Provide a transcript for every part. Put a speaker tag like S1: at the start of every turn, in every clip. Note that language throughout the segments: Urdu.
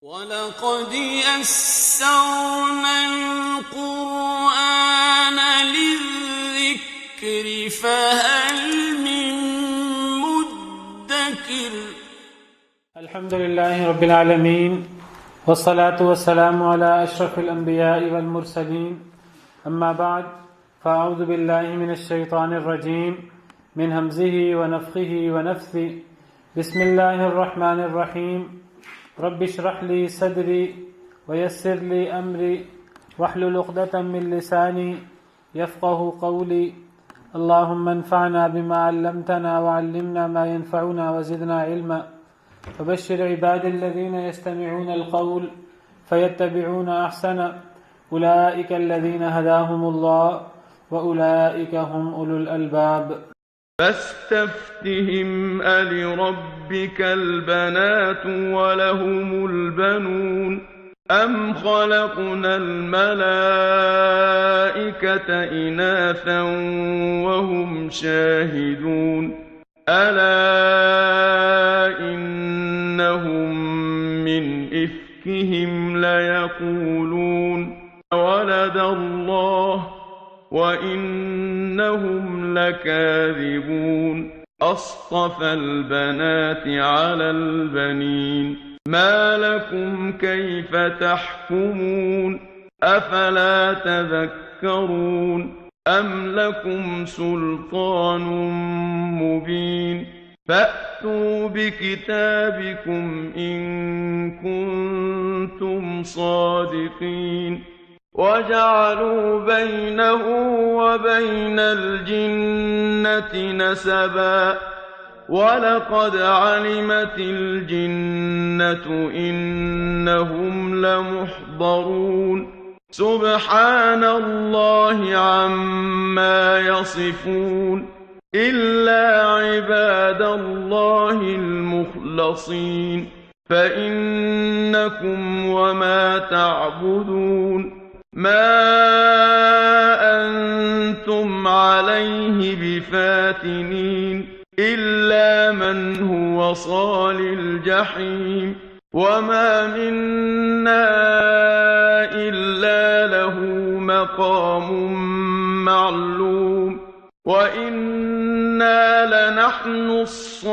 S1: وَلَقَدْ يَسَّرْنَا الْقُرْآنَ لِلذِّكْرِ فَهَلْ مِن مُّدَّكِرٍ
S2: الحمد لله رب العالمين والصلاة والسلام على أشرف الأنبياء والمرسلين أما بعد فأعوذ بالله من الشيطان الرجيم من همزه ونفخه ونفثه بسم الله الرحمن الرحيم رب اشرح لي صدري ويسر لي أمري واحلل عقدة من لساني يفقه قولي اللهم انفعنا بما علمتنا وعلمنا ما ينفعنا وزدنا علما وبشر عباد الذين يستمعون القول فيتبعون أحسنه أولئك الذين هداهم الله وأولئك هم أولو الألباب
S3: فاستفتهم ألربك البنات ولهم البنون أم خلقنا الملائكة إناثا وهم شاهدون ألا إنهم من إفكهم ليقولون ولد الله وإنهم لكاذبون أصطفى البنات على البنين ما لكم كيف تحكمون أفلا تذكرون أم لكم سلطان مبين فأتوا بكتابكم إن كنتم صادقين وجعلوا بينه وبين الجنة نسبا ولقد علمت الجنة إنهم لمحضرون سبحان الله عما يصفون إلا عباد الله المخلصين فإنكم وما تعبدون ما أنتم عليه بفاتنين إلا من هو صال الجحيم وما منا إلا له مقام معلوم وإنا لنحن الصافون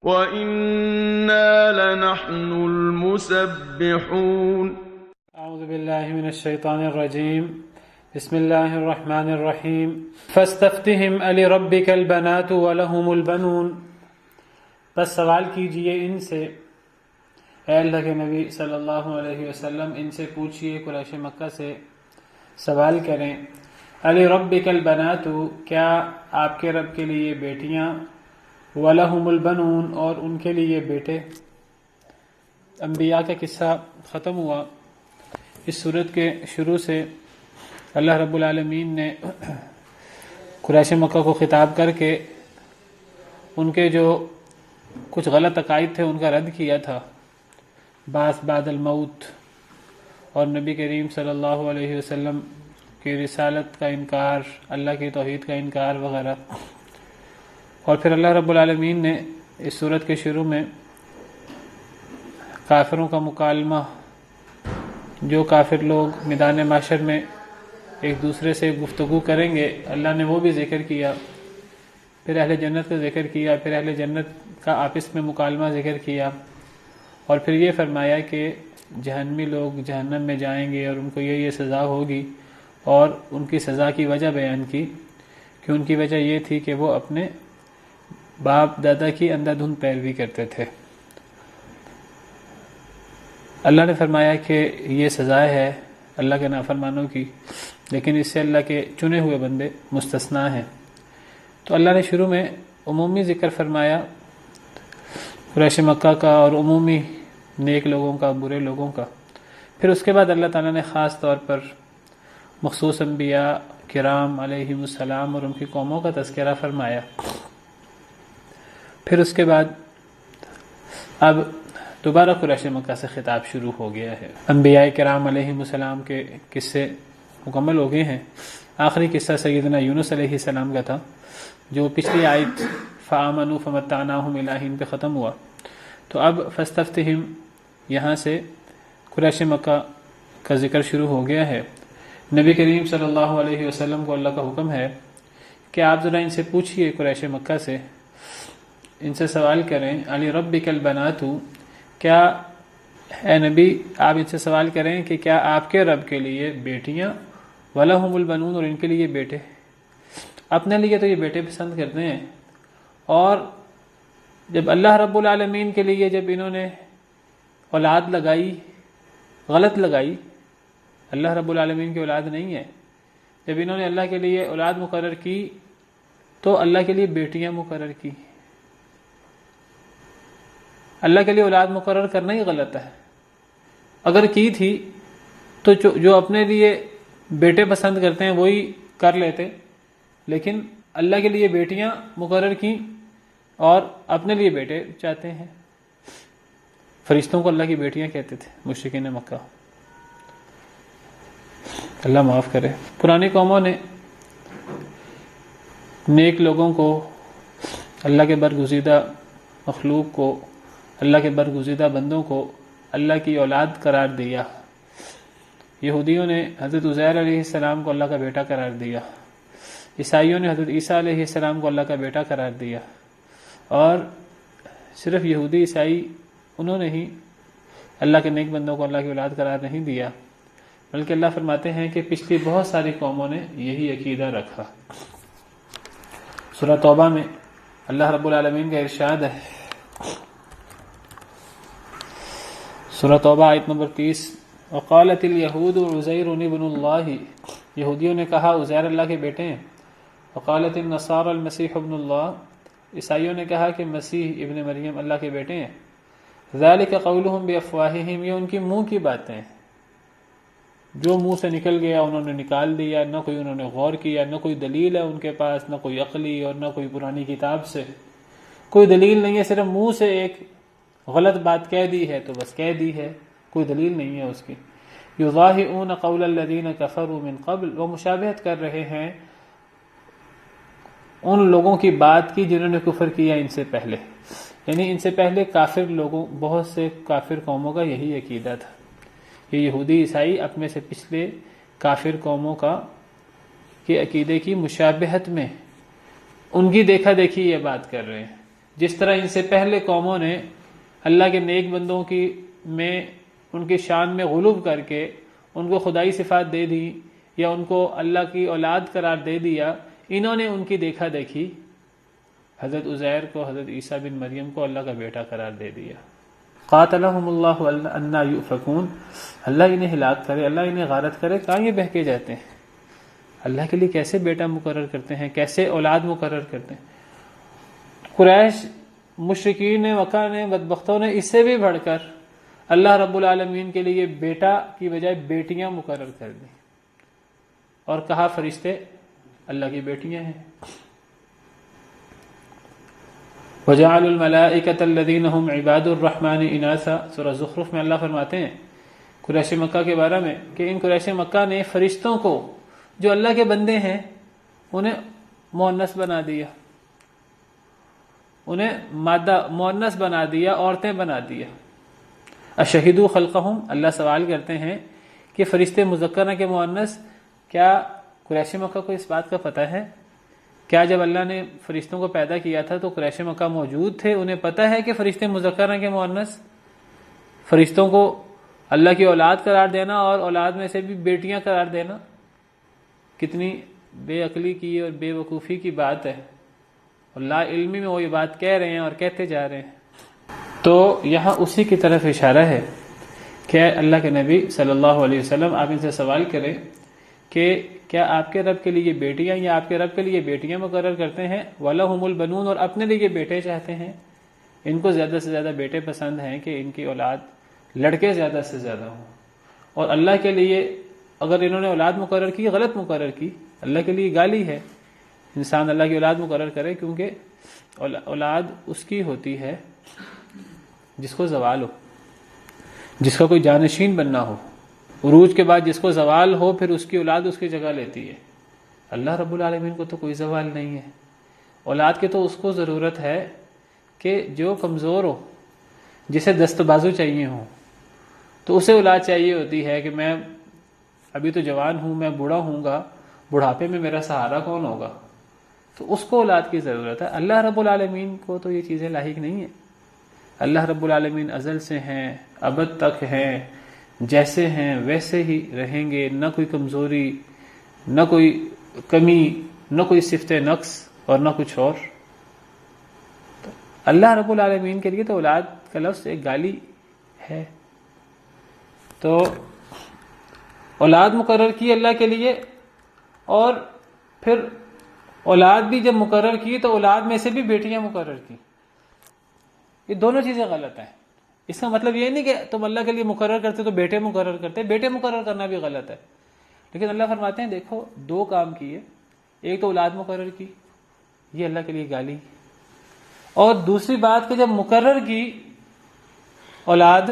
S3: وإنا لنحن المسبحون
S2: أعوذ بالله من الشيطان الرجيم بسم الله الرحمن الرحيم فاستفتهم ألربك البنات ولهم البنون بس سوال کیجئے ان سے اے اللہ کے نبی صلی اللہ علیہ وسلم ان سے پوچھئے قریش مکہ سے سوال کریں أَلِرَبِّكَ الْبَنَاتُ کیا آپ کے رب کے لیے بیٹیاں وَلَهُمُ الْبَنُونَ اور ان کے لیے بیٹے انبیاء کا قصہ ختم ہوا اس صورت کے شروع سے اللہ رب العالمین نے قریش مکہ کو خطاب کر کے ان کے جو کچھ غلط عقائد تھے ان کا رد کیا تھا بعث بعد الموت اور نبی کریم صلی اللہ علیہ وسلم کی رسالت کا انکار اللہ کی توحید کا انکار وغیرہ اور پھر اللہ رب العالمین نے اس صورت کے شروع میں کافروں کا مکالمہ جو کافر لوگ میدان محشر میں ایک دوسرے سے گفتگو کریں گے اللہ نے وہ بھی ذکر کیا پھر اہل جنت کا ذکر کیا پھر اہل جنت کا آپس میں مکالمہ ذکر کیا اور پھر یہ فرمایا کہ جہنمی لوگ جہنم میں جائیں گے اور ان کو یہ سزا ہوگی اور ان کی سزا کی وجہ بیان کی کہ ان کی وجہ یہ تھی کہ وہ اپنے باپ دادا کی اندھا دھند پیروی کرتے تھے اللہ نے فرمایا کہ یہ سزا ہے اللہ کے نافرمانوں کی لیکن اس سے اللہ کے چنے ہوئے بندے مستثنا ہیں تو اللہ نے شروع میں عمومی ذکر فرمایا قریش مکہ کا اور عمومی نیک لوگوں کا برے لوگوں کا پھر اس کے بعد اللہ تعالیٰ نے خاص طور پر مخصوص انبیاء کرام علیہم السلام اور ان کی قوموں کا تذکرہ فرمایا پھر اس کے بعد اب دوبارہ قریش مکہ سے خطاب شروع ہو گیا ہے انبیاء کرام علیہم السلام کے قصے مکمل ہو گئے ہیں آخری قصہ سیدنا یونس علیہ السلام کا تھا جو پچھلی آیت فآمنوا فمتعناہم الی حین پہ ختم ہوا. تو اب فاستفتہم یہاں سے قریش مکہ کا ذکر شروع ہو گیا ہے۔ نبی کریم صلی اللہ علیہ وسلم کو اللہ کا حکم ہے کہ آپ ذرا ان سے پوچھئے، قریش مکہ سے ان سے سوال کریں، علی ربک البنات، کیا اے نبی آپ ان سے سوال کریں کہ کیا آپ کے رب کے لیے بیٹیاں، وَلَهُمُ الْبَنُونَ، اور ان کے لیے بیٹے، اپنے لیے تو یہ بیٹے پسند کرتے ہیں، اور جب اللہ رب العالمین کے لیے جب انہوں نے اولاد لگائی، غلط لگائی، اللہ رب العالمین کی اولاد نہیں ہے، جب انہوں نے اللہ کے لیے اولاد مقرر کی تو اللہ کے لیے بیٹیاں مقرر کی۔ اللہ کے لیے اولاد مقرر کرنا ہی غلط ہے، اگر کی تھی تو جو اپنے لیے بیٹے پسند کرتے ہیں وہی کر لیتے، لیکن اللہ کے لیے بیٹیاں مقرر کی اور اپنے لیے بیٹے چاہتے ہیں۔ فرشتوں کو اللہ کی بیٹیاں کہتے تھے مشرکین مکہ، اللہ معاف کرے۔ پرانی قوموں نے نیک لوگوں کو، اللہ کے برگزیدہ مخلوق کو، اللہ کے برگزیدہ بندوں کو اللہ کی اولاد قرار دیا۔ یہودیوں نے حضرت عزیر علیہ السلام کو اللہ کا بیٹا قرار دیا، عیسائیوں نے حضرت عیسیٰ علیہ السلام کو اللہ کا بیٹا قرار دیا، اور صرف یہودی عیسائی انہوں نے ہی اللہ کے نیک بندوں کو اللہ کی اولاد قرار نہیں دیا، بلکہ اللہ فرماتے ہیں کہ پچھلی بہت ساری قوموں نے یہی عقیدہ رکھا۔ سورہ توبہ میں اللہ رب العالمین کا ارشاد ہے، سورہ توبہ آیت نمبر 30، وقالت الیہود عزیر ابن اللہ، یہودیوں نے کہا عزیر اللہ کے بیٹے ہیں، وقالت النصارى المسیح ابن اللہ، عیسائیوں نے کہا کہ مسیح ابن مریم اللہ کے بیٹے ہیں، ذالک قولہم بافواہہم، یہ ان کی منہ کی باتیں ہیں، جو منہ سے نکل گیا انہوں نے نکال دیا، نہ کوئی انہوں نے غور کیا، نہ کوئی دلیل ہے ان کے پاس، نہ کوئی عقلی اور نہ کوئی پرانی کتاب سے کوئی دلیل نہیں ہے، صرف منہ سے ایک غلط بات کہہ دی ہے تو بس کہہ دی ہے، کوئی دلیل نہیں ہے اس کی۔ یضاہئون قول الذین کفروا من قبل، وہ مشابہت کر رہے ہیں ان لوگوں کی بات کی جنہوں نے کفر کیا ان سے پہلے، یعنی ان سے پہلے کافر لوگوں، بہت سے کافر قوموں کا یہی عقیدہ تھا، یہ یہودی عیسائی اپنے سے پچھلے کافر قوموں کے عقیدے کی مشابہت میں ان کی دیکھا دیکھی یہ بات کر رہے ہیں، جس طرح ان سے پہلے قوموں نے اللہ کے نیک بندوں کی میں ان کی شان میں غلوب کر کے ان کو خدائی صفات دے دی یا ان کو اللہ کی اولاد قرار دے دیا، انہوں نے ان کی دیکھا دیکھی حضرت عزیر کو، حضرت عیسیٰ بن مریم کو اللہ کا بیٹا قرار دے دیا۔ قاتلہم اللہ انا یؤفکون، اللہ انہیں ہلاک کرے، اللہ انہیں غارت کرے، کہاں یہ بہکے جاتے ہیں، اللہ کے لیے کیسے بیٹا مقرر کرتے ہیں، کیسے اولاد مقرر کرتے ہیں۔ قریش مشرکین مکہ نے، بدبختوں نے اس سے بھی بڑھ کر اللہ رب العالمین کے لیے بیٹا کی بجائے بیٹیاں مقرر کر دیں اور کہا فرشتے اللہ کی بیٹیاں ہیں۔ وَجَعَلُوا الْمَلَائِكَةَ الَّذِينَ هُمْ عِبَادُ الرَّحْمَنِ إِنَاثًا، سورہ زخرف میں اللہ فرماتے ہیں قریش مکہ کے بارے میں کہ ان قریش مکہ نے فرشتوں کو جو اللہ کے بندے ہیں انہیں مؤنث بنا دیا، انہیں مادہ مؤنث بنا دیا، عورتیں بنا دیا۔ اشہدوا خلقہم، اللہ سوال کرتے ہیں کہ فرشتے مذکر ہیں کہ مؤنث، کیا قریش مکہ کو اس بات کا پتہ ہے؟ کیا جب اللہ نے فرشتوں کو پیدا کیا تھا تو قریش مکہ موجود تھے، انہیں پتہ ہے کہ فرشتے مذکر ہیں کہ مؤنث؟ فرشتوں کو اللہ کی اولاد قرار دینا اور اولاد میں سے بھی بیٹیاں قرار دینا کتنی بے عقلی کی اور بے وقوفی کی بات ہے، اور لا علمی میں وہ یہ بات کہہ رہے ہیں اور کہتے جا رہے ہیں۔ تو یہاں اسی کی طرف اشارہ ہے کہ اللہ کے نبی صلی اللہ علیہ وسلم آپ ان سے سوال کریں کہ کیا آپ کے رب کے لیے بیٹیاں یا آپ کے رب کے لیے بیٹیاں مقرر کرتے ہیں، وَلَهُمُ الْبَنُونَ، اور اپنے لیے بیٹے چاہتے ہیں، ان کو زیادہ سے زیادہ بیٹے پسند ہیں کہ ان کی اولاد لڑکے زیادہ سے زیادہ ہوں، اور اللہ کے لیے اگر انہوں نے اولاد مقرر کی، غلط مقرر کی، اللہ کے لیے گالی ہے انسان اللہ کی اولاد مقرر کرے، کیونکہ اولاد اس کی ہوتی ہے جس کو زوال ہو، جس کا کوئی جانشین بننا ہو، عروج کے بعد جس کو زوال ہو پھر اس کی اولاد اس کی جگہ لیتی ہے۔ اللہ رب العالمین کو تو کوئی زوال نہیں ہے، اولاد کی تو اس کو ضرورت ہے کہ جو کمزور ہو، جسے دست بازو چاہیے ہوں، تو اسے اولاد چاہیے ہوتی ہے کہ میں ابھی تو جوان ہوں، میں بوڑھا ہوں گا، بڑھاپے میں میرا سہارا کون ہوگا؟ تو اس کو اولاد کی ضرورت ہے۔ اللہ رب العالمین کو تو یہ چیزیں لاحق نہیں ہیں۔ اللہ رب العالمین ازل سے ہیں، ابد تک ہیں، جیسے ہیں ویسے ہی رہیں گے، نہ کوئی کمزوری، نہ کوئی کمی، نہ کوئی صفت نقص اور نہ کچھ اور۔ تو اللہ رب العالمین کے لیے تو اولاد کا لفظ ایک گالی ہے۔ تو اولاد مقرر کی اللہ کے لیے، اور پھر اولاد بھی جب مقرر کی تو اولاد میں سے بھی بیٹیاں مقرر کی۔ یہ دونوں چیزیں غلط ہیں۔ اس کا مطلب یہ نہیں کہ تم اللہ کے لیے مقرر کرتے تو بیٹے مقرر کرتے، بیٹے مقرر کرنا بھی غلط ہے، لیکن اللہ فرماتے ہیں دیکھو دو کام کیے، ایک تو اولاد مقرر کی، یہ اللہ کے لیے گالی، اور دوسری بات کہ جب مقرر کی اولاد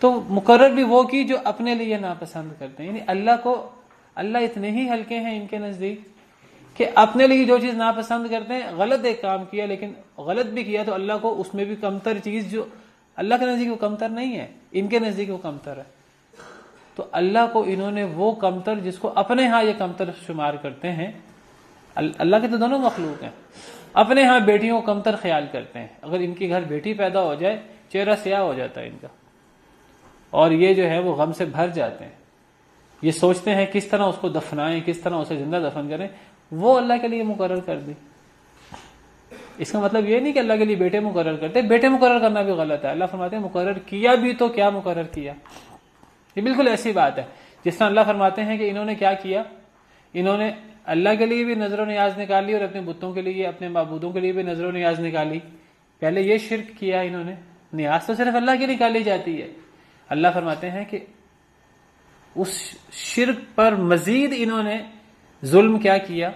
S2: تو مقرر بھی وہ کی جو اپنے لیے ناپسند کرتے ہیں۔ یعنی اللہ اتنے ہی ہلکے ہیں ان کے نزدیک کہ اپنے لیے جو چیز ناپسند کرتے ہیں، غلط ایک کام کیا لیکن غلط بھی کیا تو اللہ کو اس میں بھی کمتر چیز، جو اللہ کے نزدیک وہ کمتر نہیں ہے، ان کے نزدیک وہ کمتر ہے، تو اللہ کو انہوں نے وہ کمتر جس کو اپنے ہاں یہ کمتر شمار کرتے ہیں، اللہ کے تو دونوں مخلوق ہیں، اپنے ہاں بیٹیوں کو کمتر خیال کرتے ہیں۔ اگر ان کے گھر بیٹی پیدا ہو جائے چہرہ سیاہ ہو جاتا ہے ان کا، اور یہ جو ہے وہ غم سے بھر جاتے ہیں، یہ سوچتے ہیں کس طرح اس کو دفنائیں، کس طرح اسے زندہ دفن کریں، وہ اللہ کے لیے مقرر کر دی۔ اس کا مطلب یہ نہیں کہ اللہ کے لیے بیٹے مقرر کرتے، بیٹے مقرر کرنا بھی غلط ہے۔ اللہ فرماتے ہیں مقرر کیا بھی تو کیا مقرر کیا، یہ بالکل ایسی بات ہے جس طرح اللہ فرماتے ہیں کہ انہوں نے کیا کیا، انہوں نے اللہ کے لیے بھی نظر و نیاز نکالی اور اپنے بتوں کے لیے، اپنے معبودوں کے لیے بھی نظر و نیاز نکالی۔ پہلے یہ شرک کیا انہوں نے، نیاز تو صرف اللہ کی نکالی جاتی ہے۔ اللہ فرماتے ہیں کہ اس شرک پر مزید انہوں نے ظلم کیا کیا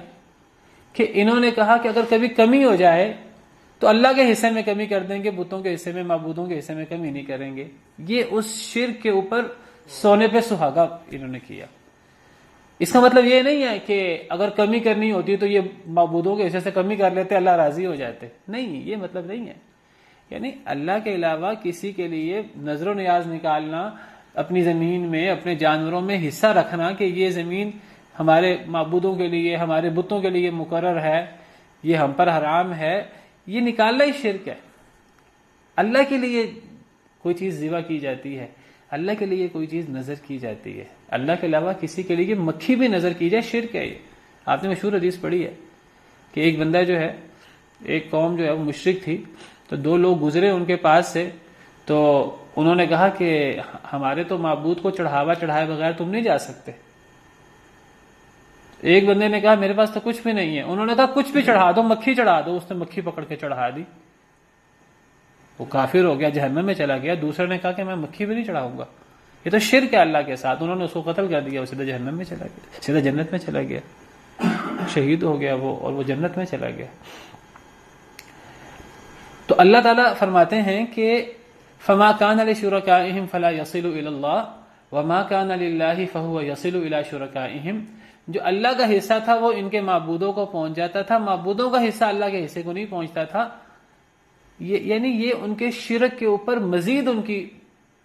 S2: کہ انہوں نے کہا کہ اگر کبھی کمی ہو جائے تو اللہ کے حصے میں کمی کر دیں گے، بتوں کے حصے میں، معبودوں کے حصے میں کمی نہیں کریں گے۔ یہ اس شرک کے اوپر سونے پہ سہاگا انہوں نے کیا۔ اس کا مطلب یہ نہیں ہے کہ اگر کمی کرنی ہوتی تو یہ معبودوں کے حصے سے کمی کر لیتے، اللہ راضی ہو جاتے، نہیں، یہ مطلب نہیں ہے۔ یعنی اللہ کے علاوہ کسی کے لیے نظر و نیاز نکالنا، اپنی زمین میں، اپنے جانوروں میں حصہ رکھنا کہ یہ زمین ہمارے معبودوں کے لیے، ہمارے بتوں کے لیے مقرر ہے، یہ ہم پر حرام ہے، یہ نکالنا ہی شرک ہے۔ اللہ کے لیے کوئی چیز ذبح کی جاتی ہے، اللہ کے لیے کوئی چیز نظر کی جاتی ہے، اللہ کے علاوہ کسی کے لیے مکھی بھی نظر کی جائے شرک ہے۔ یہ آپ نے مشہور حدیث پڑھی ہے کہ ایک بندہ جو ہے، ایک قوم جو ہے وہ مشرک تھی، تو دو لوگ گزرے ان کے پاس سے، تو انہوں نے کہا کہ ہمارے تو معبود کو چڑھاوا چڑھائے بغیر تم نہیں جا سکتے۔ ایک بندے نے کہا میرے پاس تو کچھ بھی نہیں ہے، انہوں نے کہا کچھ بھی چڑھا دو، مکھی چڑھا دو، اس نے مکھی پکڑ کے چڑھا دی، وہ کافر ہو گیا، جہنم میں چلا گیا۔ دوسرے نے کہا کہ میں مکھی بھی نہیں چڑھاؤں گا، یہ تو شرک ہے اللہ کے ساتھ، انہوں نے اس کو قتل کر دیا، وہ سیدھا جہنم میں چلا گیا، سیدھا جنت میں چلا گیا، شہید ہو گیا وہ، اور وہ جنت میں چلا گیا۔ تو اللہ تعالیٰ فرماتے ہیں کہ فما کان لشرکائہم فلا یصل الی اللہ وما کان للہ فہو یصل الی شرکائہم، جو اللہ کا حصہ تھا وہ ان کے معبودوں کو پہنچ جاتا تھا، معبودوں کا حصہ اللہ کے حصے کو نہیں پہنچتا تھا۔ یعنی یہ ان کے شرک کے اوپر مزید ان کی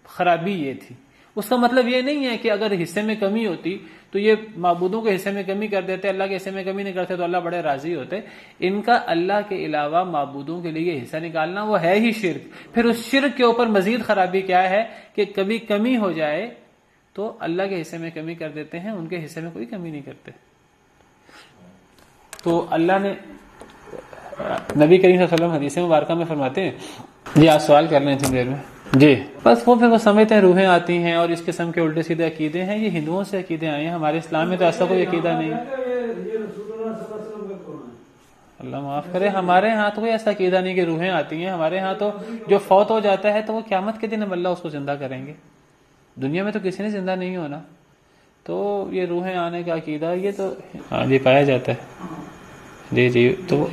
S2: خرابی یہ تھی۔ اس کا مطلب یہ نہیں ہے کہ اگر حصے میں کمی ہوتی تو یہ معبودوں کے حصے میں کمی کر دیتے، اللہ کے حصے میں کمی نہیں کرتے تو اللہ بڑے راضی ہوتے۔ ان کا اللہ کے علاوہ معبودوں کے لیے حصہ نکالنا وہ ہے ہی شرک۔ پھر اس شرک کے اوپر مزید خرابی کیا ہے کہ کبھی کمی ہو جائے تو اللہ کے حصے میں کمی کر دیتے ہیں، ان کے حصے میں کوئی کمی نہیں کرتے۔ تو اللہ نے نبی کریم صلی اللہ علیہ وسلم حدیث مبارکہ میں فرماتے ہیں، جی آپ سوال کر لیں اتنی دیر میں، جی بس وہ پھر وہ سمجھتے ہیں روحیں آتی ہیں اور اس قسم کے الٹے سیدھے عقیدے ہیں، یہ ہندوؤں سے عقیدے آئے ہیں، ہمارے اسلام میں تو ایسا کوئی عقیدہ نہیں ہے۔ اللہ معاف کرے، ہمارے ہاں تو کوئی ایسا عقیدہ نہیں کہ روحیں آتی ہیں، ہمارے ہاں تو جو فوت ہو جاتا ہے تو وہ قیامت کے دن اب اللہ اس کو زندہ کریں گے، دنیا میں تو کسی نے زندہ نہیں ہونا، تو یہ روحیں آنے کا عقیدہ یہ تو ہاں جی پایا جاتا ہے، جی تو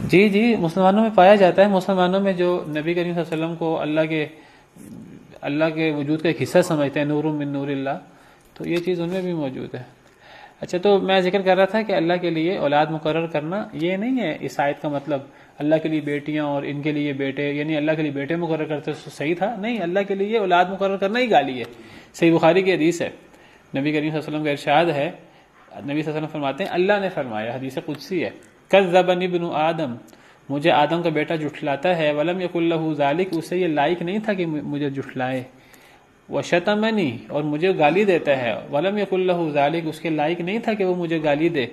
S2: جی مسلمانوں میں پایا جاتا ہے، مسلمانوں میں جو نبی کریم صلی اللہ علیہ وسلم کو اللہ کے وجود کا ایک حصہ سمجھتے ہیں، نور من نور اللہ، تو یہ چیز ان میں بھی موجود ہے۔ اچھا، تو میں ذکر کر رہا تھا کہ اللہ کے لیے اولاد مقرر کرنا یہ نہیں ہے اس آیت کا مطلب اللہ کے لیے بیٹیاں اور ان کے لیے بیٹے، یعنی اللہ کے لیے بیٹے مقرر کرتے تو صحیح تھا، نہیں، اللہ کے لیے اولاد مقرر کرنا ہی گالی ہے۔ صحیح بخاری کی حدیث ہے، نبی کریم صلی اللہ علیہ وسلم کا ارشاد ہے، نبی صلی اللہ علیہ وسلم فرماتے ہیں اللہ نے فرمایا، حدیث قدسی ہے، کذبنی ابن آدم، مجھے آدم کا بیٹا جھٹلاتا ہے، ولم یکن لہ ذالک، اسے یہ لائق نہیں تھا کہ مجھے جھٹلائے، وشتمنی، اور مجھے گالی دیتا ہے، ولم یکن لہ ذالک، اس کے لائق نہیں تھا کہ وہ مجھے گالی دے،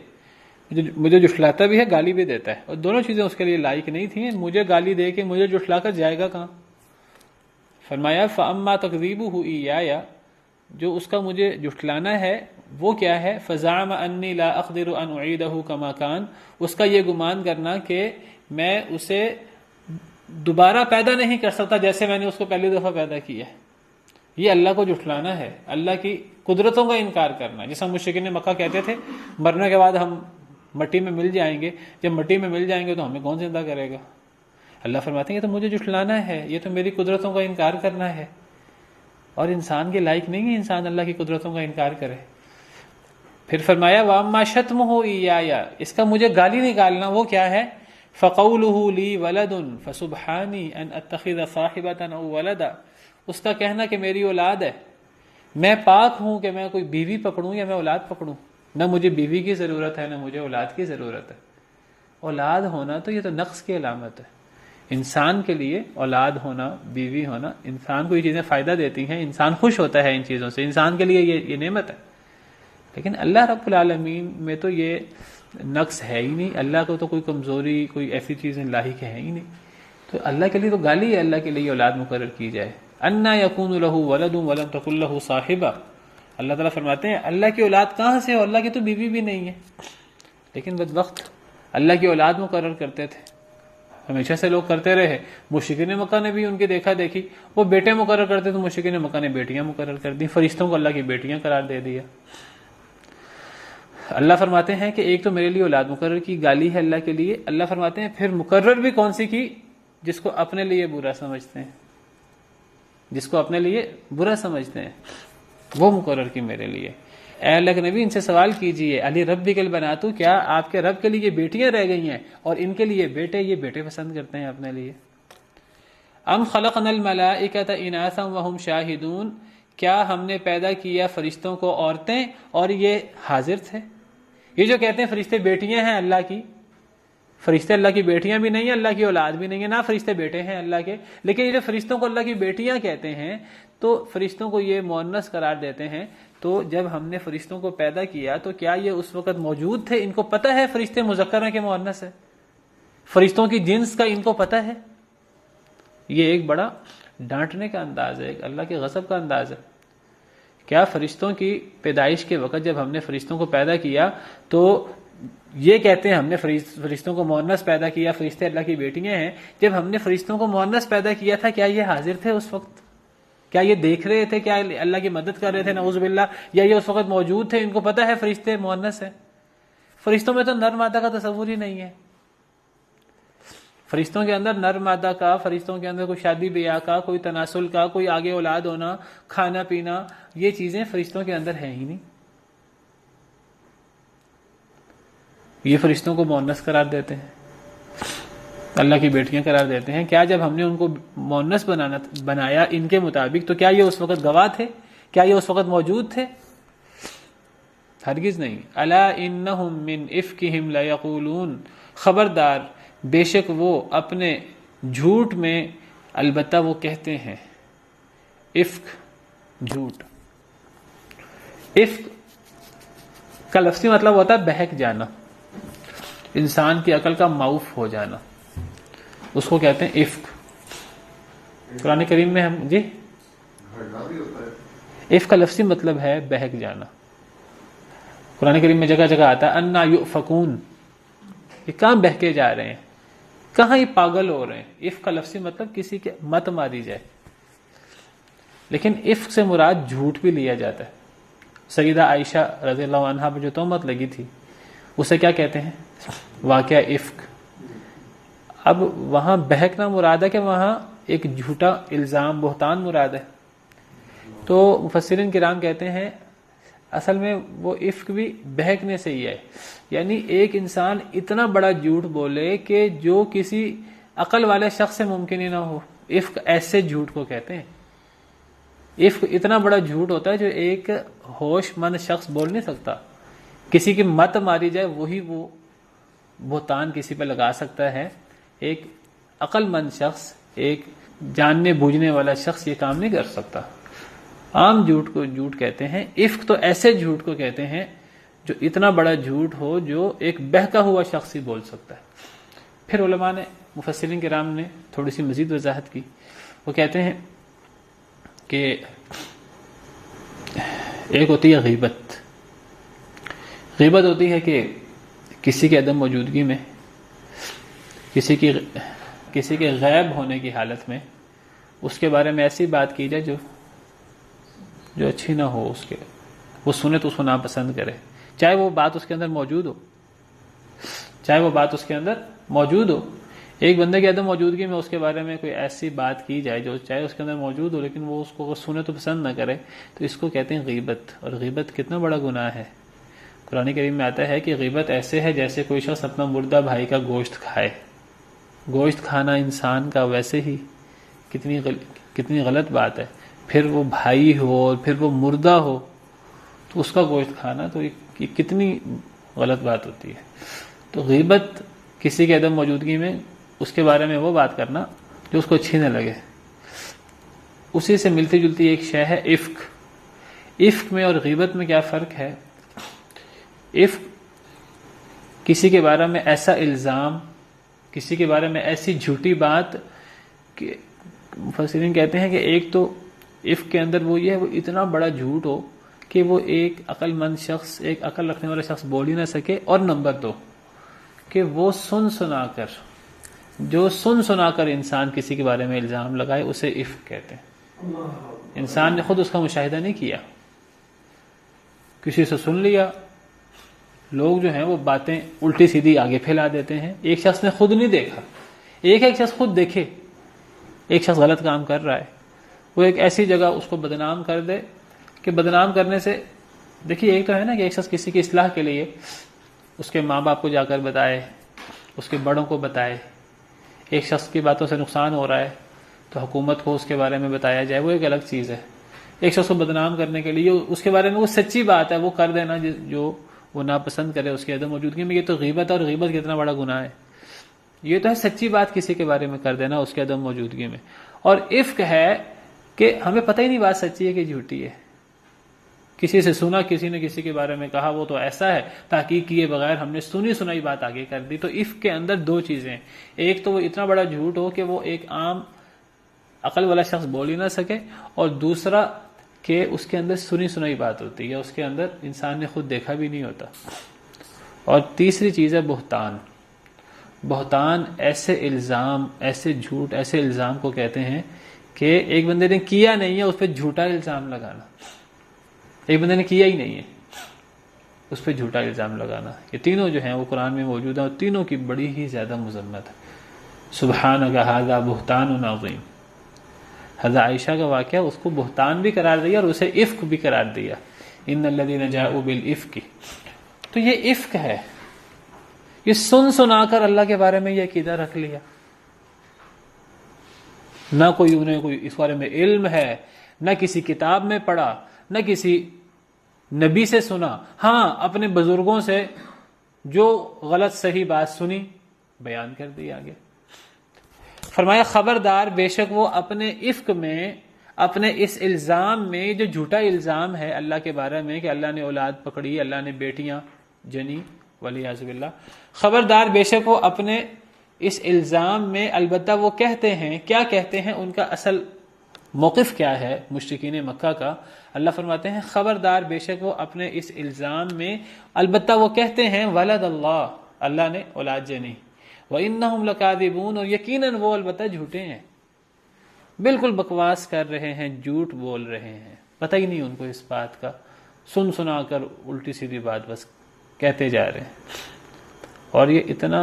S2: مجھے جھٹلاتا بھی ہے گالی بھی دیتا ہے، اور دونوں چیزیں اس کے لیے لائق نہیں تھیں، مجھے گالی دے کے مجھے جھٹلا کر جائے گا کہاں؟ فرمایا فاما تکذیبہ ایایا، جو اس کا مجھے جھٹلانا ہے وہ کیا ہے، فزعم انی لا اقدر ان اعیدہ کما کان، اس کا یہ گمان کرنا کہ میں اسے دوبارہ پیدا نہیں کر سکتا جیسے میں نے اس کو پہلی دفعہ پیدا کیا ہے۔ یہ اللہ کو جھٹلانا ہے، اللہ کی قدرتوں کا انکار کرنا، جیسا مشرکین مکہ کہتے تھے مرنے کے بعد ہم مٹی میں مل جائیں گے، جب مٹی میں مل جائیں گے تو ہمیں کون زندہ کرے گا؟ اللہ فرماتے ہیں یہ تو مجھے جھٹلانا ہے، یہ تو میری قدرتوں کا انکار کرنا ہے، اور انسان کے لائق نہیں ہے انسان اللہ کی قدرتوں کا انکار کرے۔ پھر فرمایا وَأَمَّا شَتْمُهُ إِيَّايَ، اس کا مجھے گالی نکالنا وہ کیا ہے، فَقَوْلُهُ لِي وَلَدٌ فَسُبْحَانِي أَنْ أَتَّخِذَ صَاحِبَةً أَوْ وَلَدًا، اس کا کہنا کہ میری اولاد ہے، میں پاک ہوں کہ میں کوئی بیوی پکڑوں یا میں اولاد پکڑوں، نہ مجھے بیوی کی ضرورت ہے نہ مجھے اولاد کی ضرورت ہے۔ اولاد ہونا تو یہ تو نقص کی علامت ہے، انسان کے لیے اولاد ہونا، بیوی ہونا، انسان کو یہ چیزیں فائدہ دیتی ہیں، انسان خوش ہوتا ہے ان چیزوں سے، انسان کے لیے یہ نعمت ہے، لیکن اللہ رب العالمین میں تو یہ نقص ہے ہی نہیں، اللہ کو تو کوئی کمزوری، کوئی ایسی چیزیں لاحق ہے ہی نہیں، تو اللہ کے لیے تو گالی ہے اللہ کے لیے اولاد مقرر کی جائے۔ انا یکون لہ ولد ولم تکن لہ صاحبہ، اللہ تعالیٰ فرماتے ہیں اللہ کی اولاد کہاں سے ہو، اللہ کی تو بیوی بھی نہیں ہے، لیکن بدبخت اللہ کی اولاد مقرر کرتے تھے، ہمیشہ سے لوگ کرتے رہے، مشرکین مکہ نے بھی ان کی دیکھا دیکھی، وہ بیٹے مقرر کرتے تو مشرکین مکہ نے بیٹیاں مقرر کر دی، فرشتوں کو اللہ کی بیٹیاں قرار دے دیا۔ اللہ فرماتے ہیں کہ ایک تو میرے لیے اولاد مقرر کی گالی ہے اللہ کے لیے، اللہ فرماتے ہیں پھر مقرر بھی کون سی کی، جس کو اپنے لیے برا سمجھتے ہیں، جس کو اپنے لیے برا سمجھتے ہیں وہ مقرر کی میرے لیے۔ اے اللہ کے نبی ان سے سوال کیجئے، علی ربک البنات، کیا آپ کے رب کے لیے بیٹیاں رہ گئی ہیں اور ان کے لیے بیٹے، یہ بیٹے پسند کرتے ہیں اپنے لیے؟ ام خلقنا الملائکۃ اناثا وہم شاہدون، کیا ہم نے پیدا کیا فرشتوں کو عورتیں اور یہ حاضر تھے؟ یہ جو کہتے ہیں فرشتے بیٹیاں ہیں اللہ کی، فرشتے اللہ کی بیٹیاں بھی نہیں ہیں، اللہ کی اولاد بھی نہیں ہے، نہ فرشتے بیٹے ہیں اللہ کے، لیکن یہ جو فرشتوں کو اللہ کی بیٹیاں کہتے ہیں تو فرشتوں کو یہ مؤنث قرار دیتے ہیں، تو جب ہم نے فرشتوں کو پیدا کیا تو کیا یہ اس وقت موجود تھے؟ ان کو پتہ ہے فرشتے مذکر ہیں کہ مؤنث ہے؟ فرشتوں کی جنس کا ان کو پتہ ہے؟ یہ ایک بڑا ڈانٹنے کا انداز ہے، ایک اللہ کے غضب کا انداز ہے۔ کیا فرشتوں کی پیدائش کے وقت جب ہم نے فرشتوں کو پیدا کیا تو یہ کہتے ہیں ہم نے فرشتوں کو مؤنث پیدا کیا، فرشتے اللہ کی بیٹیاں ہیں، جب ہم نے فرشتوں کو مؤنث پیدا کیا تھا کیا یہ حاضر تھے اس وقت؟ کیا یہ دیکھ رہے تھے؟ کیا اللہ کی مدد کر رہے تھے؟ نعوذ باللہ، یا یہ اس وقت موجود تھے؟ ان کو پتہ ہے فرشتے مؤنث ہیں؟ فرشتوں میں تو نر مادہ کا تصور ہی نہیں ہے، فرشتوں کے اندر نر مادہ کا، فرشتوں کے اندر کوئی شادی بیاہ کا، کوئی تناسل کا، کوئی آگے اولاد ہونا، کھانا پینا، یہ چیزیں فرشتوں کے اندر ہیں ہی نہیں۔ یہ فرشتوں کو مؤنث قرار دیتے ہیں، اللہ کی بیٹیاں قرار دیتے ہیں۔ کیا جب ہم نے ان کو مؤنث بنایا ان کے مطابق تو کیا یہ اس وقت گواہ تھے؟ کیا یہ اس وقت موجود تھے؟ ہرگز نہیں۔ الا انہم من افکہم لیقولون، خبردار بے شک وہ اپنے جھوٹ میں البتہ وہ کہتے ہیں، افک جھوٹ، افک کا لفظی مطلب ہوتا ہے بہک جانا، انسان کی عقل کا معوف ہو جانا، اس کو کہتے ہیں افک۔ قرآن کریم میں ہم جی افک کا لفظی مطلب ہے بہک جانا، قرآن کریم میں جگہ جگہ آتا ہے انا یؤفکون، یہ کہاں بہکے جا رہے ہیں، کہاں یہ پاگل ہو رہے ہیں۔ افک کا لفظی مطلب کسی کے مت ماری جائے، لیکن افک سے مراد جھوٹ بھی لیا جاتا ہے۔ سیدہ عائشہ رضی اللہ عنہا پہ جو تہمت لگی تھی اسے کیا کہتے ہیں؟ واقعہ افک۔ اب وہاں بہکنا مراد ہے کہ وہاں ایک جھوٹا الزام، بہتان مراد ہے۔ تو مفسرین کرام کہتے ہیں اصل میں وہ افک بھی بہکنے سے ہی ہے، یعنی ایک انسان اتنا بڑا جھوٹ بولے کہ جو کسی عقل والے شخص سے ممکن ہی نہ ہو، افک ایسے جھوٹ کو کہتے ہیں۔ افک اتنا بڑا جھوٹ ہوتا ہے جو ایک ہوش مند شخص بول نہیں سکتا، کسی کی مت ماری جائے وہی وہ بہتان کسی پہ لگا سکتا ہے، ایک عقل مند شخص، ایک جاننے بوجھنے والا شخص یہ کام نہیں کر سکتا۔ عام جھوٹ کو جھوٹ کہتے ہیں، افک تو ایسے جھوٹ کو کہتے ہیں جو اتنا بڑا جھوٹ ہو جو ایک بہکا ہوا شخص ہی بول سکتا ہے۔ پھر علماء نے، مفسرین کرام نے تھوڑی سی مزید وضاحت کی، وہ کہتے ہیں کہ ایک ہوتی ہے غیبت۔ غیبت ہوتی ہے کہ کسی کے عدم موجودگی میں، کسی کے غائب ہونے کی حالت میں اس کے بارے میں ایسی بات کی جائے جو اچھی نہ ہو، اس کے وہ سنے تو اس کو ناپسند کرے، چاہے وہ بات اس کے اندر موجود ہو، چاہے وہ بات اس کے اندر موجود ہو۔ ایک بندے کے عدم موجودگی میں اس کے بارے میں کوئی ایسی بات کی جائے جو چاہے اس کے اندر موجود ہو لیکن وہ اس کو سنے تو پسند نہ کرے، تو اس کو کہتے ہیں غیبت۔ اور غیبت کتنا بڑا گناہ ہے۔ قرآن کریم میں آتا ہے کہ غیبت ایسے ہے جیسے کوئی شخص اپنا مردہ بھائی کا گوشت کھائے۔ گوشت کھانا انسان کا ویسے ہی کتنی غلط بات ہے، پھر وہ بھائی ہو اور پھر وہ مردہ ہو تو اس کا گوشت کھانا تو یہ کتنی غلط بات ہوتی ہے۔ تو غیبت کسی کے عدم موجودگی میں اس کے بارے میں وہ بات کرنا جو اس کو اچھی نہ لگے۔ اسی سے ملتی جلتی ایک شے ہے افک۔ افک میں اور غیبت میں کیا فرق ہے؟ افک کسی کے بارے میں ایسا الزام، کسی کے بارے میں ایسی جھوٹی بات کہ مفسرین کہتے ہیں کہ ایک تو افک کے اندر وہ یہ ہے وہ اتنا بڑا جھوٹ ہو کہ وہ ایک عقل مند شخص، ایک عقل رکھنے والا شخص بول ہی نہ سکے، اور نمبر دو کہ وہ سن سنا کر انسان کسی کے بارے میں الزام لگائے، اسے افک کہتے ہیں۔ انسان نے خود اس کا مشاہدہ نہیں کیا، کسی سے سن لیا۔ لوگ جو ہیں وہ باتیں الٹی سیدھی آگے پھیلا دیتے ہیں، ایک شخص نے خود نہیں دیکھا، ایک شخص خود دیکھے ایک شخص غلط کام کر رہا ہے، وہ ایک ایسی جگہ اس کو بدنام کر دے کہ بدنام کرنے سے، دیکھیے ایک تو ہے نا کہ ایک شخص کسی کی اصلاح کے لیے اس کے ماں باپ کو جا کر بتائے، اس کے بڑوں کو بتائے، ایک شخص کی باتوں سے نقصان ہو رہا ہے تو حکومت کو اس کے بارے میں بتایا جائے، وہ ایک الگ چیز ہے۔ ایک شخص کو بدنام کرنے کے لیے اس کے بارے میں وہ سچی بات ہے وہ کر دینا جو وہ ناپسند کرے اس کے عدم موجودگی میں، یہ تو غیبت ہے۔ اور غیبت کتنا بڑا گناہ ہے، یہ تو ہے سچی بات کسی کے بارے میں کر دینا اس کے عدم موجودگی میں۔ اور افک ہے کہ ہمیں پتہ ہی نہیں بات سچی ہے کہ جھوٹی ہے، کسی سے سنا، کسی نے کسی کے بارے میں کہا وہ تو ایسا ہے، تحقیق کیے بغیر ہم نے سنی سنائی بات آگے کر دی۔ تو افک کے اندر دو چیزیں ہیں، ایک تو وہ اتنا بڑا جھوٹ ہو کہ وہ ایک عام عقل والا شخص بول ہی نہ سکے، اور دوسرا کہ اس کے اندر سنی سنائی بات ہوتی ہے، اس کے اندر انسان نے خود دیکھا بھی نہیں ہوتا۔ اور تیسری چیز ہے بہتان۔ بہتان ایسے الزام، ایسے جھوٹ، ایسے الزام کو کہتے ہیں کہ ایک بندے نے کیا نہیں ہے اس پہ جھوٹا الزام لگانا، ایک بندے نے کیا ہی نہیں ہے اس پہ جھوٹا الزام لگانا۔ یہ تینوں جو ہیں وہ قرآن میں موجود ہیں اور تینوں کی بڑی ہی زیادہ مذمت ہے۔ سبحانک ھذا بہتان عظیم، حضرت عائشہ کا واقعہ اس کو بہتان بھی قرار دیا اور اسے افک بھی قرار دیا، ان الذین جاءوا بالافک۔ تو یہ افک ہے، یہ سنا کر اللہ کے بارے میں یہ عقیدہ رکھ لیا، نہ انہیں کوئی اس بارے میں علم ہے، نہ کسی کتاب میں پڑھا، نہ کسی نبی سے سنا، ہاں اپنے بزرگوں سے جو غلط صحیح بات سنی بیان کر دی آگے۔ فرمایا خبردار، بے شک وہ اپنے افک میں، اپنے اس الزام میں جو جھوٹا الزام ہے اللہ کے بارے میں کہ اللہ نے اولاد پکڑی، اللہ نے بیٹیاں جنی والعیاذ باللہ، خبردار بے شک وہ اپنے اس الزام میں، البتہ وہ کہتے ہیں، کیا کہتے ہیں، ان کا اصل موقف کیا ہے مشرکین مکہ کا؟ اللہ فرماتے ہیں خبردار بے شک وہ اپنے اس الزام میں، البتہ وہ کہتے ہیں ولد اللہ، اللہ نے اولاد جنی، وَإِنَّهُمْ لَكَاذِبُونَ، اور یقیناً وہ البتہ جھوٹے ہیں، بالکل بکواس کر رہے ہیں، جھوٹ بول رہے ہیں، پتہ ہی نہیں ان کو اس بات کا، سنا کر الٹی سیدھی بات بس کہتے جا رہے ہیں۔ اور یہ اتنا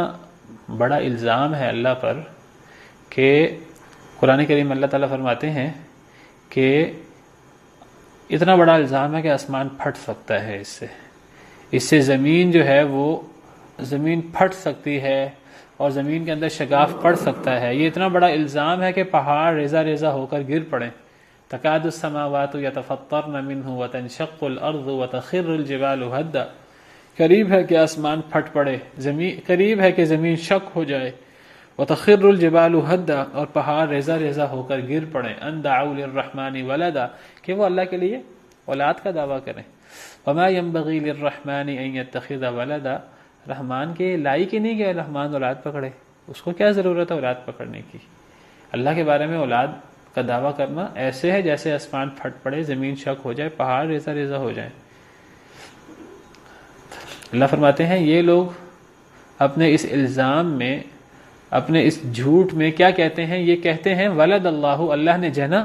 S2: بڑا الزام ہے اللہ پر کہ قرآن کریم اللہ تعالیٰ فرماتے ہیں کہ اتنا بڑا الزام ہے کہ آسمان پھٹ سکتا ہے اس سے زمین جو ہے وہ زمین پھٹ سکتی ہے اور زمین کے اندر شگاف پڑ سکتا ہے. یہ اتنا بڑا الزام ہے کہ پہاڑ ریزہ ریزہ ہو کر گر پڑیں. تکاد السماوات یتفطرن منہ وتنشق الارض وتخر الجبال هدا. قریب ہے کہ آسمان پھٹ پڑے، قریب ہے کہ زمین شک ہو جائے. وتخر الجبال هدا، اور پہاڑ ریزہ ریزہ ہو کر گر پڑیں. ان دعوا للرحمن ولدا، کہ وہ اللہ کے لیے اولاد کا دعویٰ کریں. وما ينبغي للرحمن ان يتخذ ولدا، رحمان کے لائق ہی نہیں کہ رحمان اولاد پکڑے، اس کو کیا ضرورت ہے اولاد پکڑنے کی. اللہ کے بارے میں اولاد کا دعویٰ کرنا ایسے ہے جیسے آسمان پھٹ پڑے، زمین شک ہو جائے، پہاڑ ریزہ ریزہ ہو جائیں. اللہ فرماتے ہیں یہ لوگ اپنے اس الزام میں، اپنے اس جھوٹ میں کیا کہتے ہیں؟ یہ کہتے ہیں ولد اللہ، اللہ نے جنا،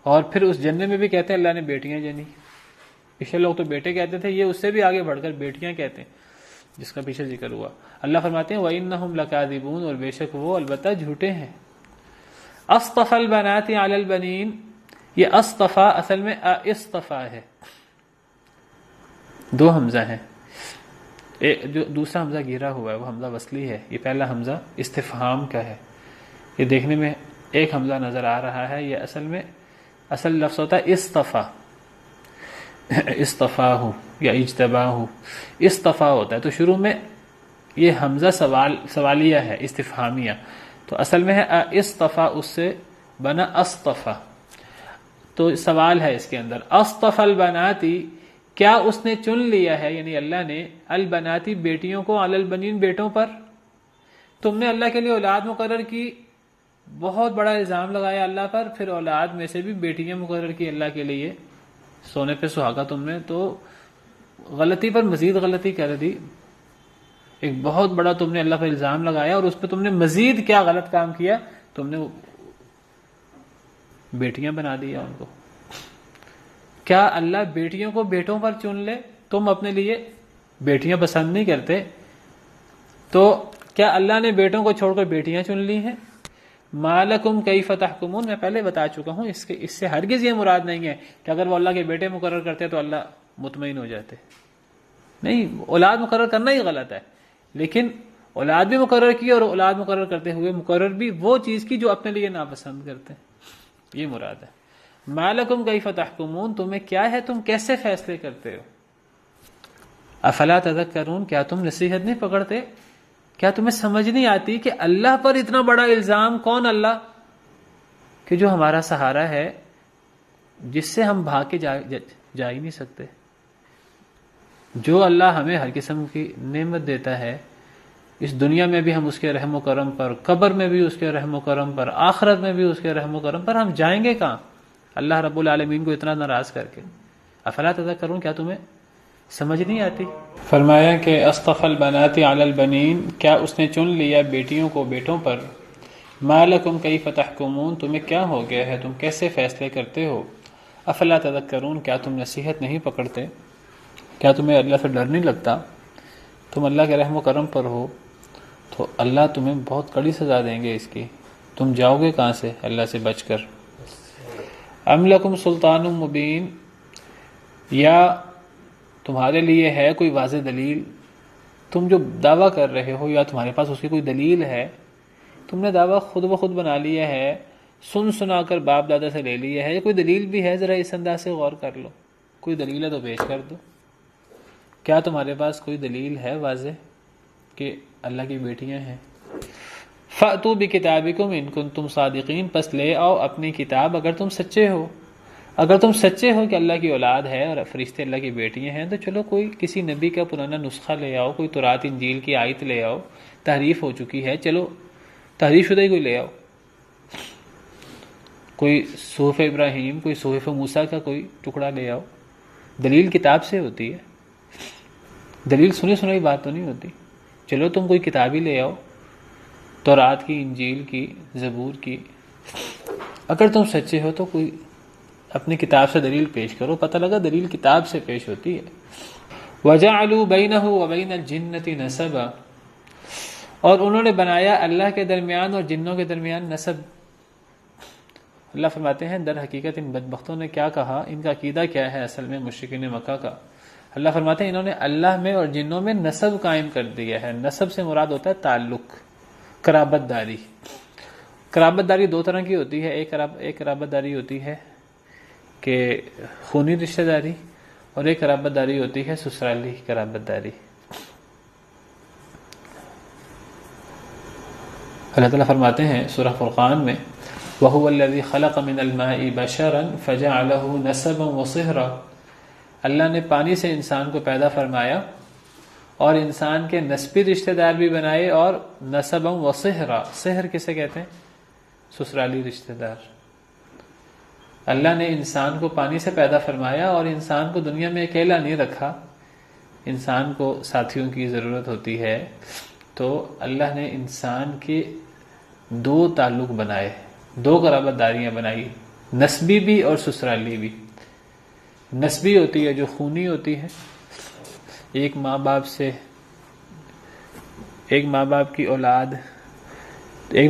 S2: اور پھر اس جننے میں بھی کہتے ہیں اللہ نے بیٹیاں جنی. پچھلے لوگ تو بیٹے کہتے تھے، یہ اس سے بھی آگے بڑھ کر بیٹیاں کہتے ہیں، جس کا پیچھے ذکر ہوا. اللہ فرماتے ہیں وَإِنَّهُمْ لَكَاذِبُونَ، اور بے شک وہ البتہ جھوٹے ہیں. اصطفى البنات علی البنین، یہ اصطفا اصل میں اصطفا ہے، دو حمزہ ہیں. جو دوسرا حمزہ گھیرا ہوا ہے وہ حمزہ وصلی ہے، یہ پہلا حمزہ استفہام کا ہے. یہ دیکھنے میں ایک حمزہ نظر آ رہا ہے، یہ اصل لفظ ہوتا ہے اصطفا، اصطفاہ یا اجتباہ، اصطفا ہوتا ہے. تو شروع میں یہ حمزہ سوالیہ ہے، استفہامیہ، تو اصل میں ہے اصطفا، اس سے بنا اصطفا. تو سوال ہے اس کے اندر، اصطفى البناتی، کیا اس نے چن لیا ہے، یعنی اللہ نے البناتی بیٹیوں کو، علی البنین بیٹوں پر. تم نے اللہ کے لیے اولاد مقرر کی، بہت بڑا الزام لگایا اللہ پر، پھر اولاد میں سے بھی بیٹیاں مقرر کی اللہ کے لیے، سونے پہ سہاگا تم نے. تو غلطی پر مزید غلطی کر دی، ایک بہت بڑا تم نے اللہ پر الزام لگایا، اور اس پہ تم نے مزید کیا غلط کام کیا، تم نے بیٹیاں بنا دیا ان کو. کیا اللہ بیٹیوں کو بیٹوں پر چن لے؟ تم اپنے لیے بیٹیاں پسند نہیں کرتے، تو کیا اللہ نے بیٹوں کو چھوڑ کر بیٹیاں چن لی ہیں؟ مالکم کیف تحکمون، میں پہلے بتا چکا ہوں، اس سے ہرگز یہ مراد نہیں ہے کہ اگر وہ اللہ کے بیٹے مقرر کرتے تو اللہ مطمئن ہو جاتے. نہیں، اولاد مقرر کرنا ہی غلط ہے، لیکن اولاد بھی مقرر کی، اور اولاد مقرر کرتے ہوئے مقرر بھی وہ چیز کی جو اپنے لیے ناپسند کرتے ہیں، یہ مراد ہے. مالکم کیف تحکمون، تمہیں کیا ہے، تم کیسے فیصلے کرتے ہو. افلا تذکرون، کیا تم نصیحت نہیں پکڑتے، کیا تمہیں سمجھ نہیں آتی کہ اللہ پر اتنا بڑا الزام، کون اللہ کہ جو ہمارا سہارا ہے، جس سے ہم بھاگ کے جا ہی نہیں سکتے. جو اللہ ہمیں ہر قسم کی نعمت دیتا ہے، اس دنیا میں بھی ہم اس کے رحم و کرم پر، قبر میں بھی اس کے رحم و کرم پر، آخرت میں بھی اس کے رحم و کرم پر، ہم جائیں گے کہاں اللہ رب العالمین کو اتنا ناراض کر کے. افلا تذکرون، کیا تمہیں سمجھ نہیں آتی. فرمایا کہ اصطفى البنات علی البنین، کیا اس نے چن لیا بیٹیوں کو بیٹوں پر. ما لکم کیف تحکمون، تمہیں کیا ہو گیا ہے، تم کیسے فیصلے کرتے ہو. افلا تذکرون، کیا تم نصیحت نہیں پکڑتے، کیا تمہیں اللہ سے ڈر نہیں لگتا. تم اللہ کے رحم و کرم پر ہو تو اللہ تمہیں بہت کڑی سزا دیں گے اس کی. تم جاؤ گے کہاں سے اللہ سے بچ کر. ام لکم سلطان مبین، یا تمہارے لیے ہے کوئی واضح دلیل. تم جو دعویٰ کر رہے ہو، یا تمہارے پاس اس کی کوئی دلیل ہے. تم نے دعویٰ خود بخود بنا لیا ہے، سن سنا کر باپ دادا سے لے لیا ہے. کوئی دلیل بھی ہے، ذرا اس انداز سے غور کر لو. کوئی دلیل ہے تو پیش کر دو. کیا تمہارے پاس کوئی دلیل ہے واضح کہ اللہ کی بیٹیاں ہیں. فَأْتُوا بِكِتَابِكُمْ إِن كُنتُمْ صَادِقِينَ، پس لے آؤ اپنی کتاب اگر تم سچے ہو. اگر تم سچے ہو کہ اللہ کی اولاد ہے اور فرشتے اللہ کی بیٹیاں ہیں، تو چلو کوئی کسی نبی کا پرانا نسخہ لے آؤ، کوئی تورات انجیل کی آیت لے آؤ. تحریف ہو چکی ہے، چلو تحریف شدہ ہی کوئی لے آؤ. کوئی صحف ابراہیم، کوئی صحف موسیٰ کا کوئی ٹکڑا لے آؤ. دلیل کتاب سے ہوتی ہے، دلیل سنی سنائی بات تو نہیں ہوتی. چلو تم کوئی کتاب ہی لے آؤ، تورات کی، انجیل کی، زبور کی. اگر تم سچے ہو تو کوئی اپنی کتاب سے دلیل پیش کرو. پتہ لگا دلیل کتاب سے پیش ہوتی ہے. وَجَعَلُوا بَيْنَهُ وَبَيْنَ الْجِنَّةِ نَسَبًا، اور انہوں نے بنایا اللہ کے درمیان اور جنوں کے درمیان نسب. اللہ فرماتے ہیں در حقیقت ان بدبختوں نے کیا کہا، ان کا عقیدہ کیا ہے اصل میں مشرکین مکہ کا۔ اللہ فرماتے ہیں انہوں نے اللہ میں اور جنوں میں نسب قائم کر دیا ہے۔ نسب سے مراد ہوتا ہے تعلق، قرابت داری۔ قرابت داری دو طرح کی ہوتی ہے، ایک قرابت داری ہوتی ہے کہ خونی رشتہ داری، اور ایک قرابت داری ہوتی ہے سسرالی قرابت داری۔ اللہ تعالیٰ فرماتے ہیں سورہ فرقان میں وَهُوَ الَّذِي خَلَقَ مِنَ الْمَاءِ بَشَرًا فَجَعَلَهُ نَسَبًا وَصِهْرًا، اللہ نے پانی سے انسان کو پیدا فرمایا اور انسان کے نسبی رشتہ دار بھی بنائے، اور نسبًا وصہرا، صہر کسے کہتے ہیں؟ سسرالی رشتہ دار۔ اللہ نے انسان کو پانی سے پیدا فرمایا اور انسان کو دنیا میں اکیلا نہیں رکھا، انسان کو ساتھیوں کی ضرورت ہوتی ہے، تو اللہ نے انسان کے دو تعلق بنائے، دو قرابت داریاں بنائی، نسبی بھی اور سسرالی بھی۔ نسبی ہوتی ہے جو خونی ہوتی ہے، ایک ماں باپ کی اولاد، ایک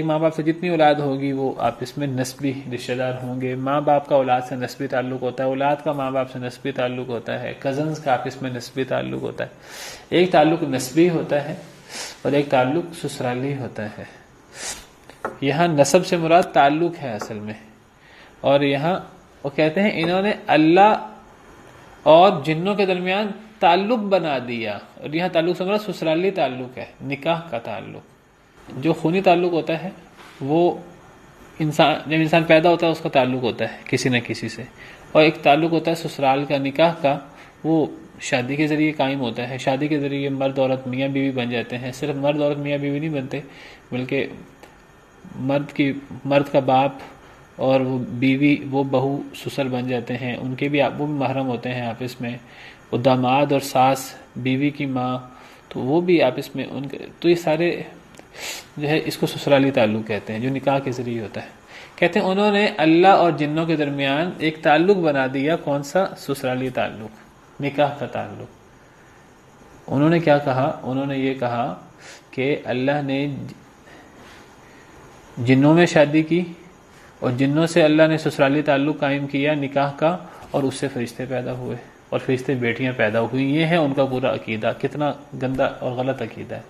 S2: ماں باپ سے جتنی اولاد ہوگی وہ آپس میں نسبی رشتہ دار ہوں گے۔ ماں باپ کا اولاد سے نسبی تعلق ہوتا ہے، اولاد کا ماں باپ سے نسبی تعلق ہوتا ہے، کزنز کا آپس میں نسبی تعلق ہوتا ہے۔ ایک تعلق نسبی ہوتا ہے اور ایک تعلق سسرالی ہوتا ہے۔ یہاں نسب سے مراد تعلق ہے اصل میں، اور یہاں وہ کہتے ہیں انہوں نے اللہ اور جنوں کے درمیان تعلق بنا دیا، اور یہاں تعلق سے مراد سسرالی تعلق ہے، نکاح کا تعلق۔ جو خونی تعلق ہوتا ہے وہ جب انسان پیدا ہوتا ہے اس کا تعلق ہوتا ہے کسی نہ کسی سے، اور ایک تعلق ہوتا ہے سسرال کا، نکاح کا، وہ شادی کے ذریعے قائم ہوتا ہے۔ شادی کے ذریعے مرد عورت میاں بیوی بن جاتے ہیں، صرف مرد عورت میاں بیوی نہیں بنتے، بلکہ مرد کا باپ اور وہ بیوی وہ بہو سسر بن جاتے ہیں، ان کے بھی وہ بھی محرم ہوتے ہیں آپس میں، وہ داماد اور ساس بیوی کی ماں، تو وہ بھی آپس میں ان کے، تو یہ سارے جو ہے اس کو سسرالی تعلق کہتے ہیں جو نکاح کے ذریعے ہوتا ہے۔ کہتے ہیں انہوں نے اللہ اور جنوں کے درمیان ایک تعلق بنا دیا، کون سا؟ سسرالی تعلق، نکاح کا تعلق۔ انہوں نے کیا کہا؟ انہوں نے یہ کہا کہ اللہ نے جنوں میں شادی کی اور جنوں سے اللہ نے سسرالی تعلق قائم کیا نکاح کا، اور اس سے فرشتے پیدا ہوئے اور فرشتے بیٹیاں پیدا ہوئی۔ یہ ہے ان کا پورا عقیدہ۔ کتنا گندا اور غلط عقیدہ ہے۔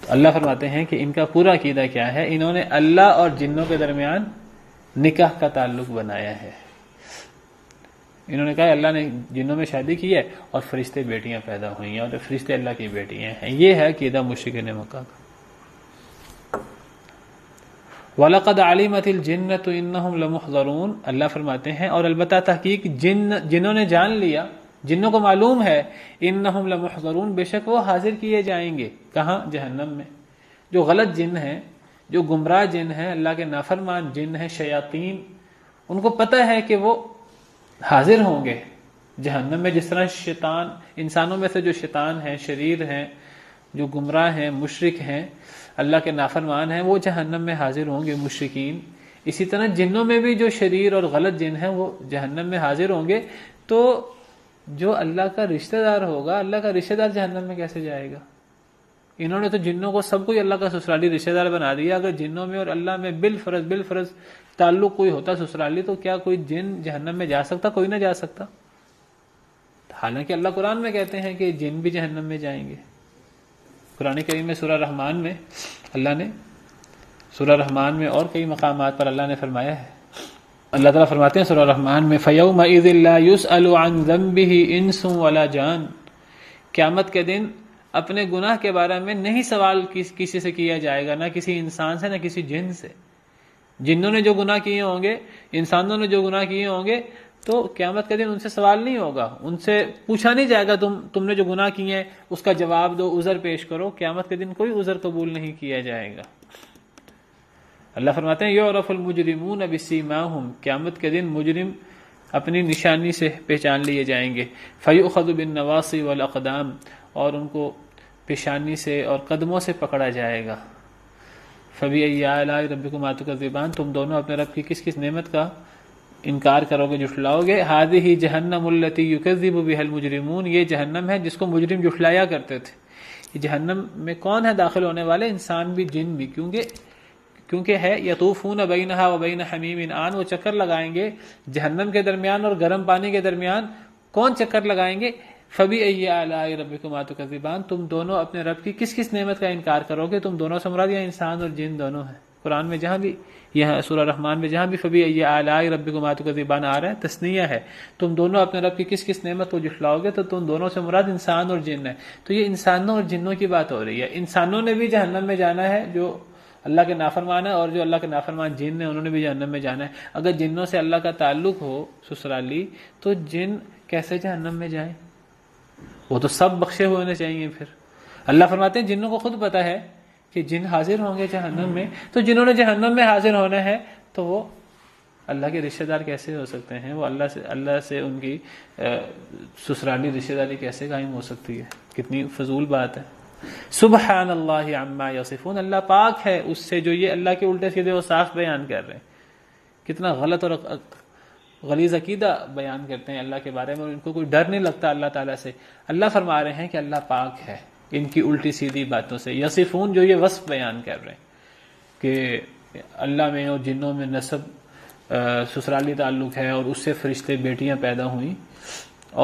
S2: تو اللہ فرماتے ہیں کہ ان کا پورا عقیدہ کیا ہے؟ انہوں نے اللہ اور جنوں کے درمیان نکاح کا تعلق بنایا ہے۔ انہوں نے کہا اللہ نے جنوں میں شادی کی ہے اور فرشتے بیٹیاں پیدا ہوئی ہیں، اور فرشتے اللہ کی بیٹیاں ہیں۔ یہ ہے عقیدہ مشرکین مکہ کا۔ وَلَقَدْ عَلِمَتِ الْجِنَّةُ إِنَّهُمْ لَمُحْضَرُونَ، اللہ فرماتے ہیں اور البتہ تحقیق جنوں نے جان لیا، جنوں کو معلوم ہے، إِنَّهُمْ لَمُحْضَرُونَ، بے شک وہ حاضر کیے جائیں گے۔ کہاں؟ جہنم میں۔ جو غلط جن ہیں، جو گمراہ جن ہیں، اللہ کے نافرمان جن ہیں، شیاطین، ان کو پتہ ہے کہ وہ حاضر ہوں گے جہنم میں۔ جس طرح شیطان، انسانوں میں سے جو شیطان ہیں، شریر ہیں، جو گمراہ ہیں، مشرک ہیں، اللہ کے نافرمان ہیں، وہ جہنم میں حاضر ہوں گے، مشرکین۔ اسی طرح جنوں میں بھی جو شریر اور غلط جن ہیں وہ جہنم میں حاضر ہوں گے۔ تو جو اللہ کا رشتہ دار ہوگا، اللہ کا رشتہ دار جہنم میں کیسے جائے گا؟ انہوں نے تو جنوں کو سب کو ہی اللہ کا سسرالی رشتہ دار بنا دیا۔ اگر جنوں میں اور اللہ میں بالفرض تعلق کوئی ہوتا سسرالی، تو کیا کوئی جن جہنم میں جا سکتا؟ کوئی نہ جا سکتا۔ حالانکہ اللہ قرآن میں کہتے ہیں کہ جن بھی جہنم میں جائیں گے۔ قرآن کریم میں سورہ رحمان میں اللہ نے، سورہ رحمان میں اور کئی مقامات پر اللہ نے فرمایا ہے، اللہ تعالیٰ فرماتے ہیں سورہ رحمان میں فَيَوْمَئِذٍ لَا يُسْأَلُ عَنْ ذَنبِهِ إِنسٌ وَلَا جَانٌ، قیامت کے دن اپنے گناہ کے بارے میں نہیں سوال کسی سے کیا جائے گا، نہ کسی انسان سے، نہ کسی جن سے۔ جنوں نے جو گناہ کیے ہوں گے، انسانوں نے جو گناہ کیے ہوں گے، تو قیامت کے دن ان سے سوال نہیں ہوگا، ان سے پوچھا نہیں جائے گا تم نے جو گناہ کیے ہیں اس کا جواب دو، عذر پیش کرو۔ قیامت کے دن کوئی عذر قبول نہیں کیا جائے گا۔ اللہ فرماتے ہیں یعرف المجرمون بسیماہم، قیامت کے دن مجرم اپنی نشانی سے پہچان لیے جائیں گے۔ فیؤخذ بالنواصی والاقدام، اور ان کو پیشانی سے اور قدموں سے پکڑا جائے گا۔ فبأي آلاء ربكما تكذبان، تم دونوں اپنے رب کی کس کس نعمت کا انکار کرو گے، جھٹلاؤ گے۔ هذه جہنم التي يكذب بها المجرمون، یہ جہنم ہے جس کو مجرم جھٹلایا کرتے تھے۔ یہ جہنم میں کون ہے داخل ہونے والے؟ انسان بھی جن بھی، کیونکہ کیونکہ ہے یطوفون بینہا و بین حمیم آن، وہ چکر لگائیں گے جہنم کے درمیان اور گرم پانی کے درمیان. کون چکر لگائیں گے؟ فبأي آلاء ربكما تكذبان، تم دونوں اپنے رب کی کس کس نعمت کا انکار کرو گے؟ تم دونوں سے مراد یا انسان اور جن دونوں ہیں. قرآن میں جہاں بھی، یہ سورہ رحمان میں جہاں بھی فبأي آلاء ربكما تكذبان آ رہا ہے تثنیہ ہے. تم دونوں اپنے رب کی کس کس نعمت کو جھٹلاؤ گے، تو تم دونوں سے مراد انسان اور جن ہے. تو یہ انسانوں اور جنوں کی بات ہو رہی ہے. انسانوں نے بھی جہنم میں جانا ہے جو اللہ کے نافرمان ہے، اور جو اللہ کے نافرمان جن ہیں انہوں نے بھی جہنم میں جانا ہے. اگر جنوں سے اللہ کا تعلق ہو سسرالی، تو جن کیسے جہنم میں جائیں؟ وہ تو سب بخشے ہوئے ہونے چاہیے. پھر اللہ فرماتے ہیں جنوں کو خود پتا ہے کہ جن حاضر ہوں گے جہنم میں، تو جنہوں نے جہنم میں حاضر ہونا ہے تو وہ اللہ کے رشتہ دار کیسے ہو سکتے ہیں؟ وہ اللہ سے ان کی سسرالی رشتہ داری کیسے قائم ہو سکتی ہے؟ کتنی فضول بات ہے. سبحان اللہ عما یصفون، اللہ پاک ہے اس سے جو یہ اللہ کے الٹے سیدھے وہ صاف بیان کر رہے ہیں. کتنا غلط اور غلیظ عقیدہ بیان کرتے ہیں اللہ کے بارے میں، اور ان کو کوئی ڈر نہیں لگتا اللہ تعالیٰ سے. اللہ فرما رہے ہیں کہ اللہ پاک ہے ان کی الٹی سیدھی باتوں سے. یصفون جو یہ وصف بیان کر رہے ہیں کہ اللہ میں اور جنوں میں نسب سسرالی تعلق ہے، اور اس سے فرشتے بیٹیاں پیدا ہوئیں،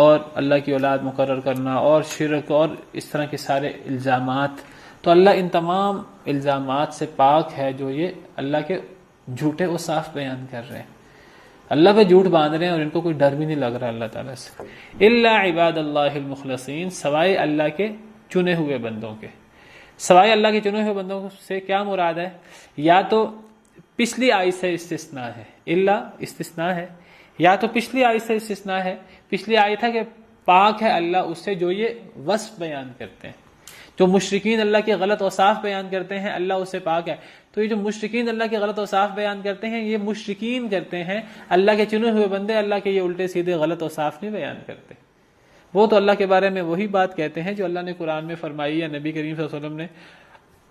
S2: اور اللہ کی اولاد مقرر کرنا، اور شرک، اور اس طرح کے سارے الزامات. تو اللہ ان تمام الزامات سے پاک ہے جو یہ اللہ کے جھوٹے و صاف بیان کر رہے ہیں. اللہ پہ جھوٹ باندھ رہے ہیں اور ان کو کوئی ڈر بھی نہیں لگ رہا اللہ تعالیٰ سے. الا عباد اللہ المخلصین، سوائے اللہ کے چنے ہوئے بندوں کے. سوائے اللہ کے چنے ہوئے بندوں سے کیا مراد ہے؟ یا تو پچھلی آیت سے استثناء ہے، الا استثناء ہے، یا تو پچھلی آیت سے استثناء ہے. پچھلی آیت ہے کہ پاک ہے اللہ اس سے جو یہ وصف بیان کرتے ہیں. جو مشرکین اللہ کے غلط اوصاف بیان کرتے ہیں اللہ اس سے پاک ہے. تو یہ جو مشرکین اللہ کے غلط اوصاف بیان کرتے ہیں یہ مشرکین کرتے ہیں، اللہ کے چنے ہوئے بندے اللہ کے یہ الٹے سیدھے غلط اوصاف نہیں بیان کرتے. وہ تو اللہ کے بارے میں وہی بات کہتے ہیں جو اللہ نے قرآن میں فرمائی یا نبی کریم صلی اللہ علیہ وسلم نے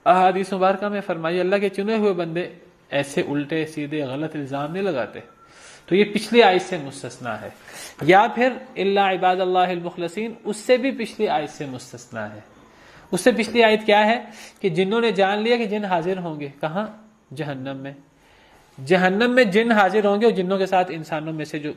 S2: احادیث مبارکہ میں فرمائی. اللہ کے چنے ہوئے بندے ایسے الٹے سیدھے غلط الزام نہیں لگاتے. تو یہ پچھلی آیت سے مستثنیٰ ہے. یا پھر الا عباد اللہ المخلصین، اس سے بھی پچھلی آیت سے مستثنیٰ ہے. اس سے پچھلی آیت کیا ہے کہ جنہوں نے جان لیا کہ جن حاضر ہوں گے. کہاں؟ جہنم میں. جہنم میں جن حاضر ہوں گے، اور جنوں کے ساتھ انسانوں میں سے جو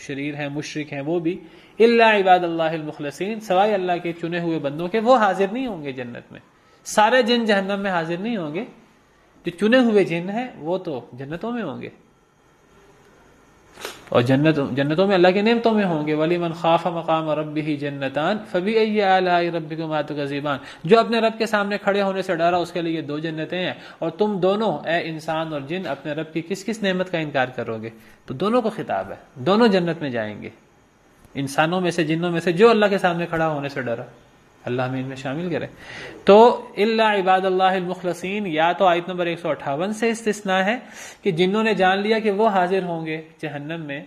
S2: شریر ہیں مشرک ہیں وہ بھی. الا عباد اللہ المخلصین، سوائے اللہ کے چنے ہوئے بندوں کے، وہ حاضر نہیں ہوں گے جنت میں. سارے جن جہنم میں حاضر نہیں ہوں گے. جو چنے ہوئے جن ہیں وہ تو جنتوں میں ہوں گے، اور جنتوں میں اللہ کی نعمتوں میں ہوں گے. وَلِمَنْ خَافَ مَقَامَ رَبِّهِ جَنَّتَانِ فَبِأَيِّ آلَاءِ رَبِّكُمَا تُكَذِّبَانِ، جو اپنے رب کے سامنے کھڑے ہونے سے ڈرا اس کے لیے 2 جنتیں ہیں. اور تم دونوں اے انسان اور جن اپنے رب کی کس کس نعمت کا انکار کرو گے؟ تو دونوں کو خطاب ہے، دونوں جنت میں جائیں گے. انسانوں میں سے جنوں میں سے جو اللہ کے سامنے کھڑا ہونے سے ڈرا، اللہ ہمیں ان میں شامل کرے. تو الا عباد اللہ المخلصین، یا تو آیت نمبر 158 سے استثناء ہے کہ جنہوں نے جان لیا کہ وہ حاضر ہوں گے جہنم میں،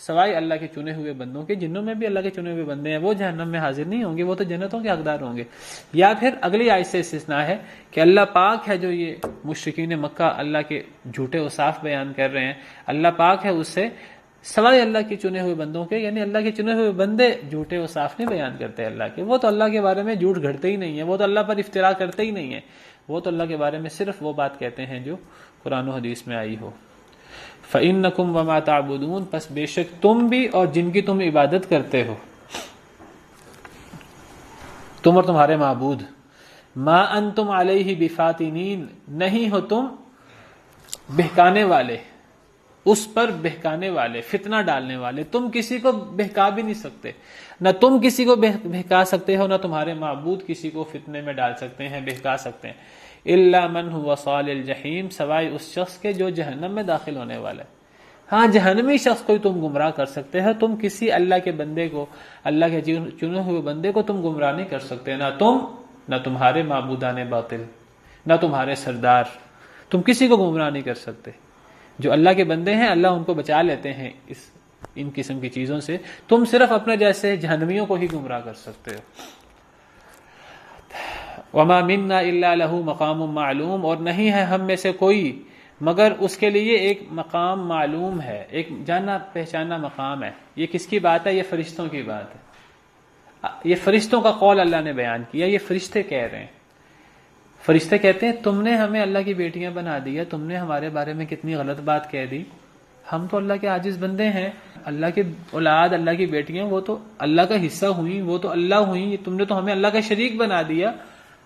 S2: سوائے اللہ کے چنے ہوئے بندوں کے. جنوں میں بھی اللہ کے چنے ہوئے بندے ہیں، وہ جہنم میں حاضر نہیں ہوں گے، وہ تو جنتوں کے حقدار ہوں گے. یا پھر اگلی آیت سے استثناء ہے کہ اللہ پاک ہے جو یہ مشرکین مکہ اللہ کے جھوٹے اوصاف بیان کر رہے ہیں، اللہ پاک ہے اس سے، سوائے اللہ کے چنے ہوئے بندوں کے. یعنی اللہ کے چنے ہوئے بندے جھوٹے وصاف نہیں بیان کرتے اللہ کے. وہ تو اللہ کے بارے میں جھوٹ گھڑتے ہی نہیں ہیں، وہ تو اللہ پر افتراء کرتے ہی نہیں ہیں. وہ تو اللہ کے بارے میں صرف وہ بات کہتے ہیں جو قرآن و حدیث میں آئی ہو. فَإِنَّكُمْ وَمَا تَعْبُدُونَ، پس بے شک تم بھی اور جن کی تم عبادت کرتے ہو، تم اور تمہارے معبود، ما انتم علیہ بفاتنین، نہیں ہو تم بہکانے والے، اس پر بہکانے والے، فتنہ ڈالنے والے. تم کسی کو بہکا بھی نہیں سکتے، نہ تم کسی کو بہکا سکتے ہو، نہ تمہارے معبود کسی کو فتنے میں ڈال سکتے ہیں، بہکا سکتے ہیں. الا من هو صال الجحیم، سوائے اس شخص کے جو جہنم میں داخل ہونے والا ہے. ہاں جہنمی شخص کو تم گمراہ کر سکتے ہو، تم کسی اللہ کے بندے کو، اللہ کے چنے ہوئے بندے کو تم گمراہ نہیں کر سکتے. نہ تم، نہ تمہارے معبودان باطل، نہ تمہارے سردار، تم کسی کو گمراہ نہیں کر سکتے. جو اللہ کے بندے ہیں اللہ ان کو بچا لیتے ہیں ان قسم کی چیزوں سے. تم صرف اپنے جیسے جہنمیوں کو ہی گمراہ کر سکتے ہو. وما منا الا له مقام معلوم، اور نہیں ہے ہم میں سے کوئی مگر اس کے لیے ایک مقام معلوم ہے، ایک جانا پہچانا مقام ہے. یہ کس کی بات ہے؟ یہ فرشتوں کی بات ہے. یہ فرشتوں کا قول اللہ نے بیان کیا، یہ فرشتے کہہ رہے ہیں. فرشتے کہتے ہیں تم نے ہمیں اللہ کی بیٹیاں بنا دیا، تم نے ہمارے بارے میں کتنی غلط بات کہہ دی، ہم تو اللہ کے عاجز بندے ہیں، اللہ کی اولاد، اللہ کی بیٹیاں وہ تو اللہ کا حصہ ہوئیں، وہ تو اللہ ہوئیں، تم نے تو ہمیں اللہ کا شریک بنا دیا،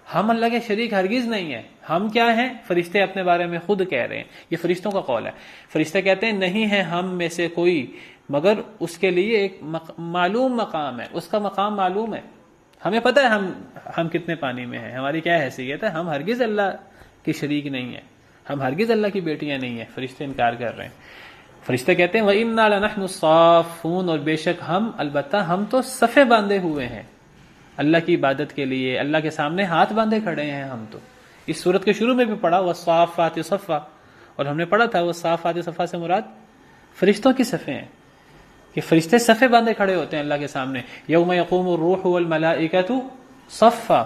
S2: ہم اللہ کے شریک ہرگز نہیں ہیں، ہم کیا ہیں؟ فرشتے اپنے بارے میں خود کہہ رہے ہیں، یہ فرشتوں کا قول ہے۔ فرشتے کہتے ہیں نہیں ہے ہم میں سے کوئی مگر اس کے لیے ایک معلوم مقام ہے، اس کا مقام معلوم ہے، ہمیں پتہ ہے ہم کتنے پانی میں ہیں، ہماری کیا حیثیت ہے، ہم ہرگز اللہ کے شریک نہیں ہیں، ہم ہرگز اللہ کی بیٹیاں نہیں ہیں۔ فرشتے انکار کر رہے ہیں۔ فرشتے کہتے ہیں وَإِنَّا لَنَحْنُ الصَّافُونَ، اور بے شک ہم، البتہ ہم تو صفے باندھے ہوئے ہیں اللہ کی عبادت کے لیے، اللہ کے سامنے ہاتھ باندھے کھڑے ہیں ہم تو۔ اس صورت کے شروع میں بھی پڑھا وَالصَّافَّاتِ صَفًّا، اور ہم نے پڑھا تھا وَالصَّافَّاتِ صَفًّا سے مراد فرشتوں کی صفیں ہیں کہ فرشتے صفے باندھے کھڑے ہوتے ہیں اللہ کے سامنے۔ یوم یقوم الروح والملائکۃ صفا،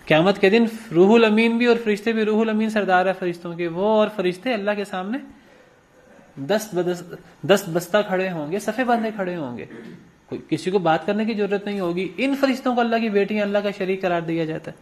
S2: قیامت کے دن روح الامین بھی اور فرشتے بھی، روح الامین سردار ہے فرشتوں کے، وہ اور فرشتے اللہ کے سامنے دست بستہ کھڑے ہوں گے، صفے باندھے کھڑے ہوں گے، کسی کو بات کرنے کی ضرورت نہیں ہوگی۔ ان فرشتوں کو اللہ کی بیٹیاں، اللہ کا شریک قرار دیا جاتا ہے۔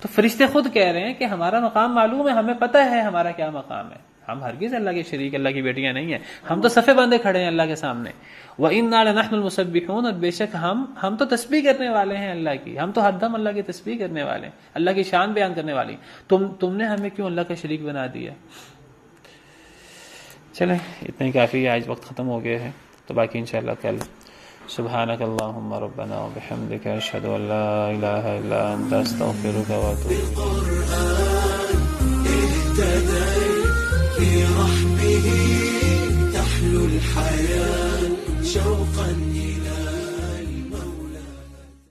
S2: تو فرشتے خود کہہ رہے ہیں کہ ہمارا مقام معلوم ہے، ہمیں پتہ ہے ہمارا کیا مقام ہے، ہم ہرگز اللہ کے شریک، اللہ کی بیٹیاں نہیں ہیں، ہم تو صفے باندھے کھڑے ہیں اللہ کے سامنے۔ وَإِنَّا لَنَحْنُ الْمُسَبِّحُونَ، اور بے شک ہم تو تسبیح کرنے والے ہیں اللہ کی، ہم تو ہر دم اللہ کی تسبیح کرنے والے ہیں، اللہ کی شان بیان کرنے والے ہیں۔ تم نے ہمیں کیوں اللہ کا شریک بنا دیا؟ چلیں اتنا ہی کافی ہے، آج وقت ختم ہو گیا ہے، تو باقی انشاءاللہ کل۔ سبحانک اللہم ربنا وبحمدک، اشہد ان لا الہ الا انت، استغفرک واتوب
S1: برحمه تحلو الحياة شوقا